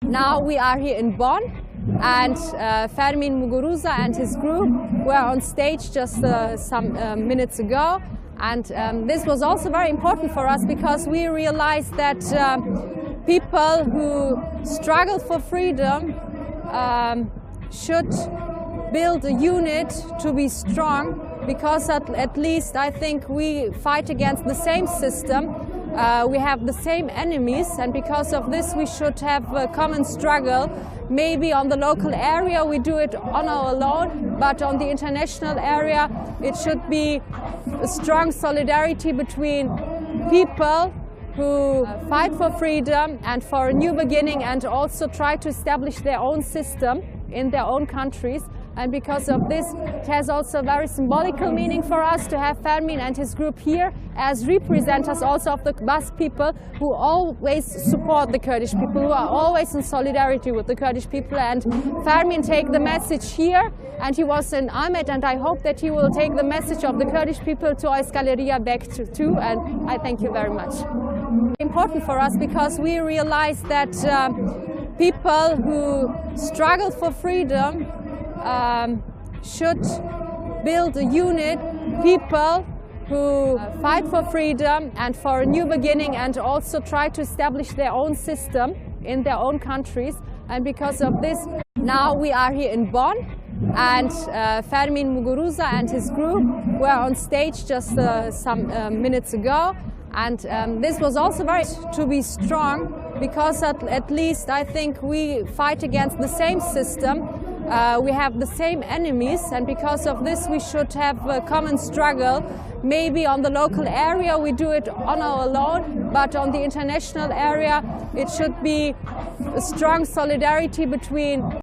Now we are here in Bonn, and Fermin Muguruza and his group were on stage just some minutes ago. And this was also very important for us because we realized that people who struggle for freedom should build a unit to be strong, because at least I think we fight against the same system. We have the same enemies, and because of this we should have a common struggle. Maybe on the local area we do it on our own, but on the international area it should be a strong solidarity between people who fight for freedom and for a new beginning, and also try to establish their own system in their own countries. And because of this, it has also a very symbolical meaning for us to have Fermin and his group here as representatives also of the Basque people, who always support the Kurdish people, who are always in solidarity with the Kurdish people. And Fermin take the message here, and he was in Ahmet, and I hope that he will take the message of the Kurdish people to Euskal back too, and I thank you very much. Important for us because we realize that people who struggle for freedom should build a unit, people who fight for freedom and for a new beginning, and also try to establish their own system in their own countries. And because of this, now we are here in Bonn, and Fermin Muguruza and his group were on stage just some minutes ago. And this was also very to be strong, because at least I think we fight against the same system. We have the same enemies, and because of this we should have a common struggle. Maybe on the local area we do it on our own, but on the international area it should be a strong solidarity between